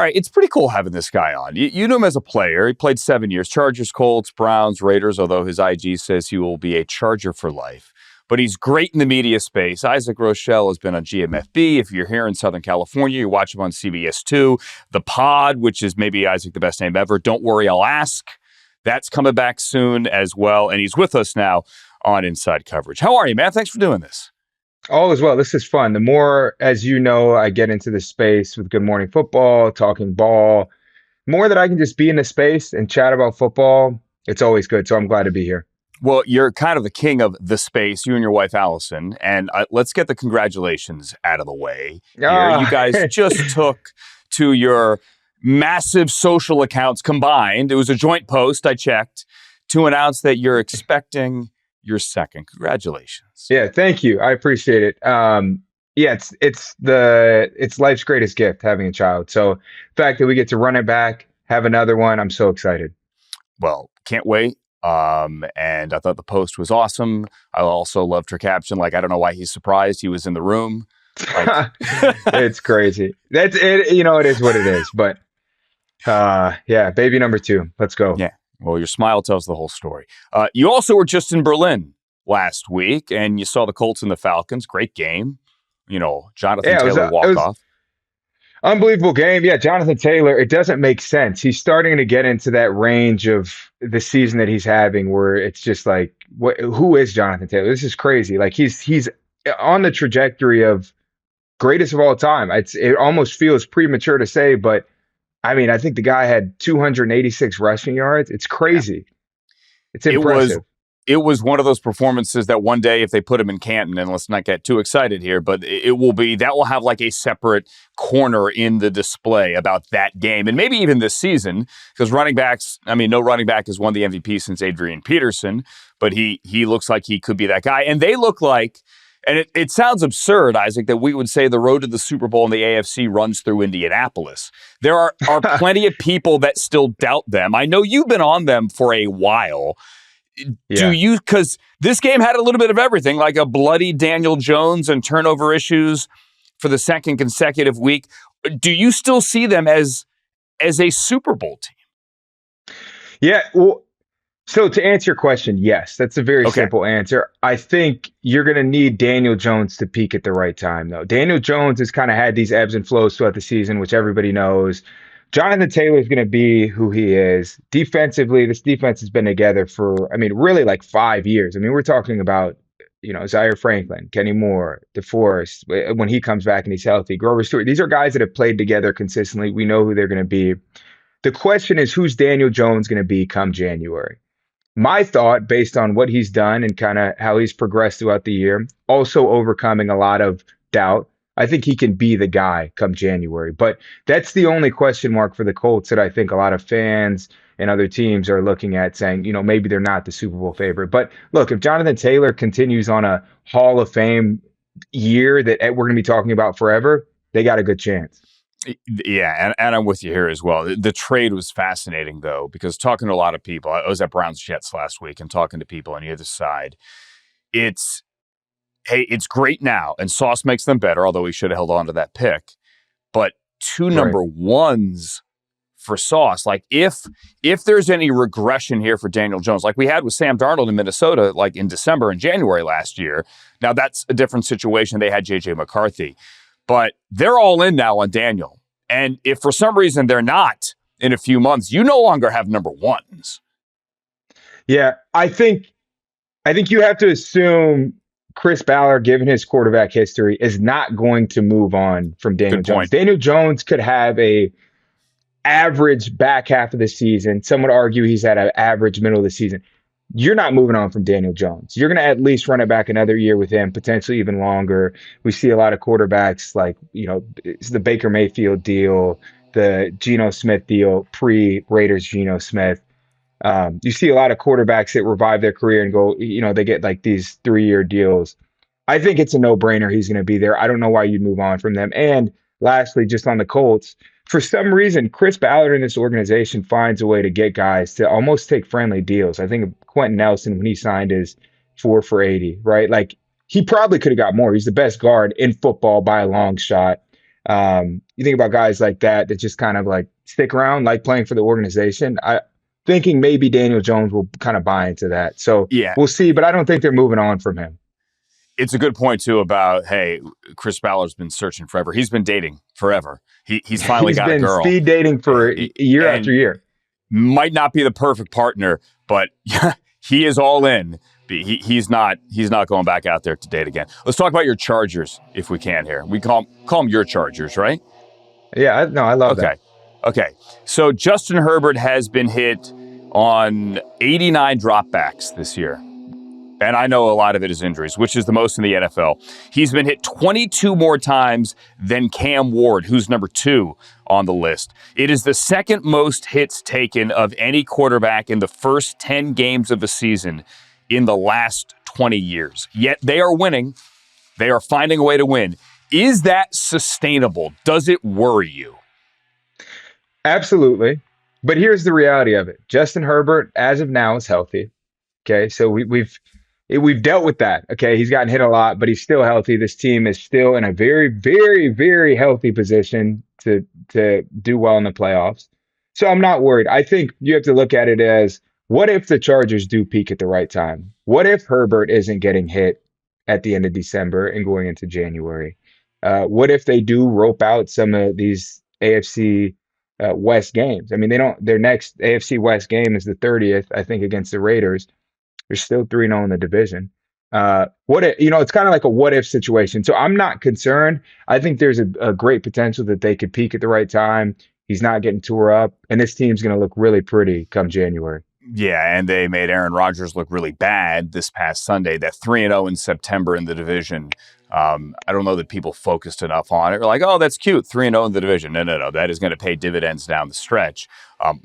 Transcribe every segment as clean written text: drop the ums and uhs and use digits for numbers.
All right, it's pretty cool having this guy on. You knew him as a player. He played 7 years. Chargers, Colts, Browns, Raiders, although his IG says he will be a Charger for life. But he's great in the media space. Isaac Rochelle has been on GMFB. If you're here in Southern California, you watch him on CBS2. The Pod, which is maybe Isaac the best name ever. Don't worry, I'll ask. That's coming back soon as well. And he's with us now on Inside Coverage. How are you, man? Thanks for doing this. All as well. This is fun. The more, as you know, I get into this space with Good Morning Football, talking ball, more that I can just be in the space and chat about football, it's always good. So I'm glad to be here. Well, you're kind of the king of the space, you and your wife, Allison. And let's get the congratulations out of the way here. You guys just took to your massive social accounts combined. It was a joint post, I checked, to announce that you're expecting your second. Congratulations. Yeah, thank you. I appreciate it. Yeah, it's life's greatest gift, having a child. So the fact that we get to run it back, have another one, I'm so excited. Well, can't wait. And I thought the post was awesome. I also loved her caption. Like, I don't know why he's surprised he was in the room. Like, it's crazy. That's it. You know, it is what it is. But yeah, baby number 2. Let's go. Yeah. Well, your smile tells the whole story. You also were just in Berlin last week, and you saw the Colts and the Falcons. Great game. You know, Jonathan Taylor walk-off. Unbelievable game. Yeah, Jonathan Taylor, it doesn't make sense. He's starting to get into that range of the season that he's having where it's just like, who is Jonathan Taylor? This is crazy. Like, he's on the trajectory of greatest of all time. It almost feels premature to say, but I mean, I think the guy had 286 rushing yards. It's crazy. Yeah. It's impressive. It was one of those performances that one day, if they put him in Canton, and let's not get too excited here, but that will have like a separate corner in the display about that game. And maybe even this season, because running backs, I mean, no running back has won the MVP since Adrian Peterson, but he looks like he could be that guy. And they look like, and it sounds absurd, Isaac, that we would say the road to the Super Bowl in the AFC runs through Indianapolis. There are plenty of people that still doubt them. I know you've been on them for a while. Do you, because this game had a little bit of everything, like a bloody Daniel Jones and turnover issues for the second consecutive week. Do you still see them as a Super Bowl team? Yeah, well, so to answer your question, yes, that's a very simple answer. I think you're going to need Daniel Jones to peak at the right time, though. Daniel Jones has kind of had these ebbs and flows throughout the season, which everybody knows. Jonathan Taylor is going to be who he is. Defensively, this defense has been together for, I mean, really like 5 years. I mean, we're talking about, you know, Zaire Franklin, Kenny Moore, DeForest, when he comes back and he's healthy, Grover Stewart. These are guys that have played together consistently. We know who they're going to be. The question is, who's Daniel Jones going to be come January? My thought, based on what he's done and kind of how he's progressed throughout the year, also overcoming a lot of doubt, I think he can be the guy come January. But that's the only question mark for the Colts that I think a lot of fans and other teams are looking at, saying, you know, maybe they're not the Super Bowl favorite. But look, if Jonathan Taylor continues on a Hall of Fame year that we're going to be talking about forever, they got a good chance. Yeah, and I'm with you here as well. The trade was fascinating, though, because talking to a lot of people, I was at Browns-Jets last week and talking to people on the other side, it's great now, and Sauce makes them better, although he should have held on to that pick. But 2 number ones for Sauce, like if there's any regression here for Daniel Jones, like we had with Sam Darnold in Minnesota, like in December and January last year, now that's a different situation. They had J.J. McCarthy. But they're all in now on Daniel. And if for some reason they're not in a few months, you no longer have number ones. Yeah, I think you have to assume Chris Ballard, given his quarterback history, is not going to move on from Daniel Jones. Daniel Jones could have a average back half of the season. Some would argue he's at an average middle of the season. You're not moving on from Daniel Jones. You're going to at least run it back another year with him, potentially even longer. We see a lot of quarterbacks like, you know, it's the Baker Mayfield deal, the Geno Smith deal, pre-Raiders Geno Smith. You see a lot of quarterbacks that revive their career and go, you know, they get like these 3-year deals. I think it's a no-brainer he's going to be there. I don't know why you'd move on from them. And lastly, just on the Colts, for some reason, Chris Ballard in this organization finds a way to get guys to almost take friendly deals. I think Quentin Nelson, when he signed his 4 for $80, right? Like, he probably could have got more. He's the best guard in football by a long shot. You think about guys like that just kind of like stick around, like playing for the organization. I thinking maybe Daniel Jones will kind of buy into that. So Yeah. we'll see, but I don't think they're moving on from him. It's a good point, too, about, hey, Chris Ballard's been searching forever. He's been dating forever. He's finally got a been girl. Speed dating for year after year. Might not be the perfect partner, but he is all in. He's not going back out there to date again. Let's talk about your Chargers, if we can here. We call them your Chargers, right? Yeah, I love that. Okay. So Justin Herbert has been hit on 89 dropbacks this year. And I know a lot of it is injuries, which is the most in the NFL. He's been hit 22 more times than Cam Ward, who's number 2 on the list. It is the second most hits taken of any quarterback in the first 10 games of a season in the last 20 years. Yet they are winning. They are finding a way to win. Is that sustainable? Does it worry you? Absolutely. But here's the reality of it. Justin Herbert, as of now, is healthy. Okay, so we've dealt with that. Okay, he's gotten hit a lot, but he's still healthy. This team is still in a very, very, very healthy position to do well in the playoffs. So I'm not worried. I think you have to look at it as, what if the Chargers do peak at the right time? What if Herbert isn't getting hit at the end of December and going into January? What if they do rope out some of these AFC West games? I mean, their next AFC West game is the 30th, I think, against the Raiders. They're still 3-0 in the division. It's kind of like a what if situation. So I'm not concerned. I think there's a great potential that they could peak at the right time. He's not getting tore up, and this team's going to look really pretty come January. Yeah, and they made Aaron Rodgers look really bad this past Sunday. That 3-0 in September in the division. I don't know that people focused enough on it. They're like, oh, that's cute, 3-0 in the division. No. That is going to pay dividends down the stretch.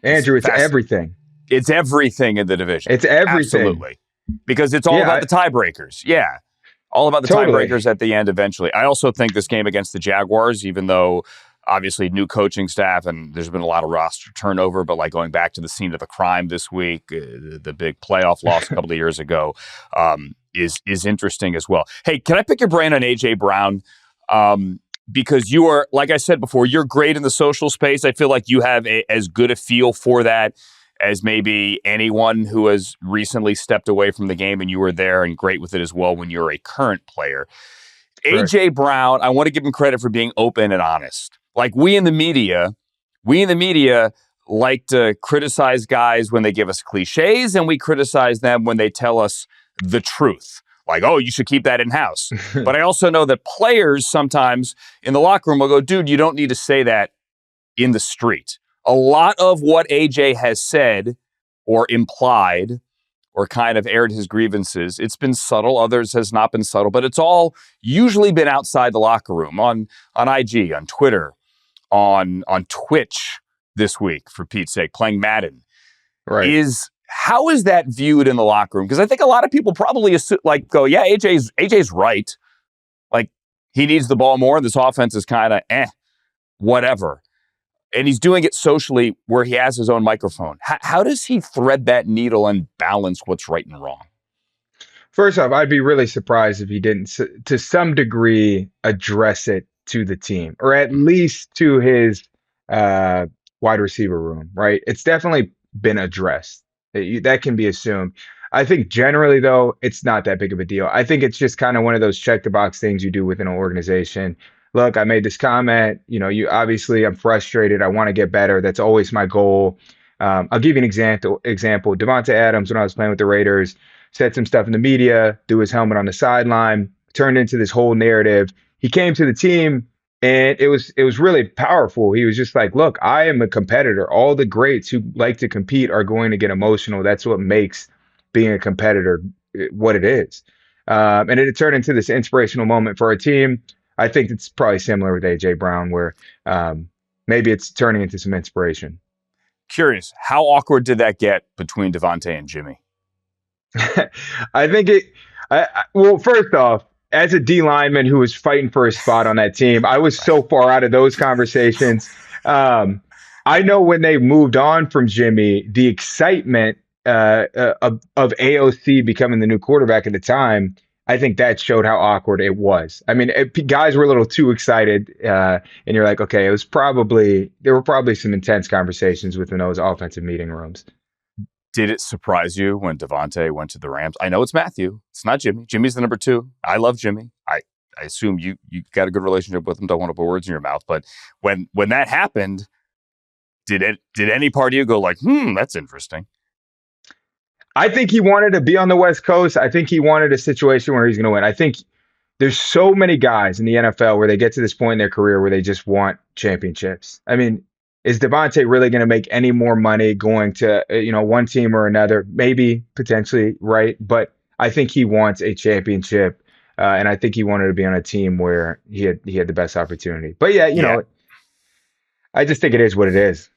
Andrew, it's everything. It's everything in the division. It's everything. Absolutely. Because it's all about the tiebreakers. Yeah. All about the tiebreakers at the end eventually. I also think this game against the Jaguars, even though obviously new coaching staff and there's been a lot of roster turnover, but like going back to the scene of the crime this week, the big playoff loss a couple of years ago, is interesting as well. Hey, can I pick your brain on A.J. Brown? Because you are, like I said before, you're great in the social space. I feel like you have as good a feel for that as maybe anyone who has recently stepped away from the game, and you were there and great with it as well when you're a current player. Correct. A.J. Brown, I want to give him credit for being open and honest. Like we in the media like to criticize guys when they give us cliches, and we criticize them when they tell us the truth. Like, oh, you should keep that in-house. But I also know that players sometimes in the locker room will go, dude, you don't need to say that in the street. A lot of what AJ has said or implied or kind of aired his grievances, it's been subtle. Others has not been subtle, but it's all usually been outside the locker room on IG, on Twitter, on Twitch this week, for Pete's sake, playing Madden. Right. How is that viewed in the locker room? Because I think a lot of people probably assume, go, yeah, AJ's right. Like, he needs the ball more. This offense is kind of whatever. And he's doing it socially where he has his own microphone. How does he thread that needle and balance what's right and wrong? First off, I'd be really surprised if he didn't, to some degree, address it to the team, or at least to his wide receiver room, right? It's definitely been addressed. That can be assumed. I think generally, though, it's not that big of a deal. I think it's just kind of one of those check the box things you do within an organization. Look, I made this comment. You obviously, I'm frustrated. I want to get better. That's always my goal. I'll give you an example. Davante Adams, when I was playing with the Raiders, said some stuff in the media, threw his helmet on the sideline, turned into this whole narrative. He came to the team, and it was really powerful. He was just like, look, I am a competitor. All the greats who like to compete are going to get emotional. That's what makes being a competitor what it is. And it turned into this inspirational moment for our team. I think it's probably similar with A.J. Brown, where maybe it's turning into some inspiration. Curious, how awkward did that get between Davante and Jimmy? I think well, first off, as a D lineman who was fighting for a spot on that team, I was so far out of those conversations. I know when they moved on from Jimmy, the excitement of AOC becoming the new quarterback at the time, I think that showed how awkward it was. I mean, guys were a little too excited, and you're like, okay, there were probably some intense conversations within those offensive meeting rooms. Did it surprise you when Davante went to the Rams? I know it's Matthew. It's not Jimmy. Jimmy's the number 2. I love Jimmy. I assume you got a good relationship with him. Don't want to put words in your mouth. But when that happened, did any part of you go like, that's interesting? I think he wanted to be on the West Coast. I think he wanted a situation where he's going to win. I think there's so many guys in the NFL where they get to this point in their career where they just want championships. I mean, is Davante really going to make any more money going to one team or another? Maybe, potentially, right? But I think he wants a championship, and I think he wanted to be on a team where he had the best opportunity. But yeah, you know, I just think it is what it is.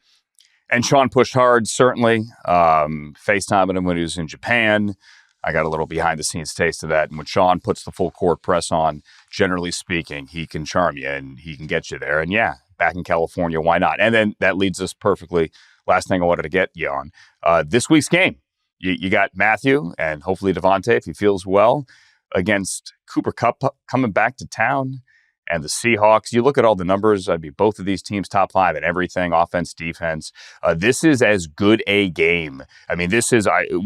And Sean pushed hard, certainly. FaceTiming him when he was in Japan. I got a little behind-the-scenes taste of that. And when Sean puts the full court press on, generally speaking, he can charm you and he can get you there. And yeah, back in California, why not? And then that leads us perfectly. Last thing I wanted to get you on. This week's game. You got Matthew and hopefully Davante, if he feels well, against Cooper Kupp coming back to town. And the Seahawks, you look at all the numbers, both of these teams top 5 in everything, offense, defense. This is as good a game. I mean,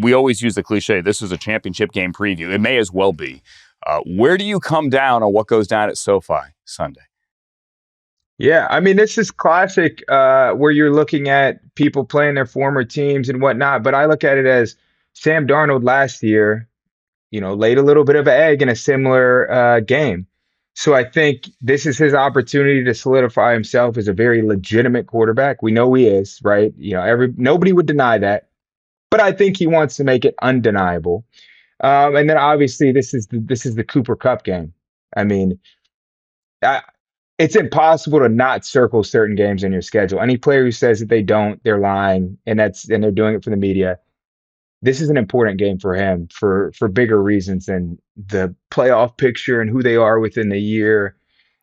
we always use the cliche, this is a championship game preview. It may as well be. Where do you come down on what goes down at SoFi Sunday? Yeah, I mean, this is classic where you're looking at people playing their former teams and whatnot. But I look at it as Sam Darnold last year, laid a little bit of an egg in a similar game. So I think this is his opportunity to solidify himself as a very legitimate quarterback. We know he is, right? Nobody would deny that, but I think he wants to make it undeniable. And then obviously this is the Cooper Kupp game. I mean, it's impossible to not circle certain games on your schedule. Any player who says that they don't, they're lying, and they're doing it for the media. This is an important game for him for bigger reasons than the playoff picture and who they are within the year.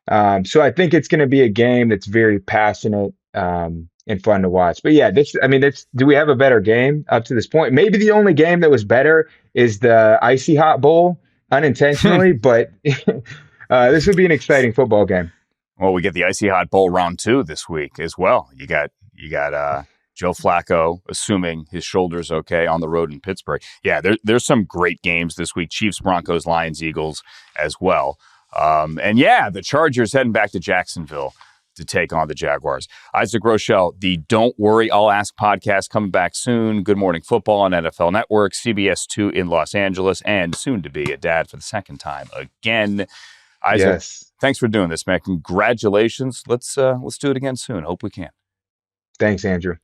So I think it's going to be a game that's very passionate and fun to watch. But yeah, do we have a better game up to this point? Maybe the only game that was better is the Icy Hot Bowl, unintentionally, but this would be an exciting football game. Well, we get the Icy Hot Bowl round 2 this week as well. You got Joe Flacco, assuming his shoulder's okay, on the road in Pittsburgh. Yeah, there's some great games this week. Chiefs, Broncos, Lions, Eagles as well. And yeah, the Chargers heading back to Jacksonville to take on the Jaguars. Isaac Rochelle, the Don't Worry, I'll Ask podcast coming back soon. Good Morning Football on NFL Network, CBS 2 in Los Angeles, and soon to be a dad for the second time again. Isaac, yes. Thanks for doing this, man. Congratulations. Let's do it again soon. Hope we can. Thanks, Andrew.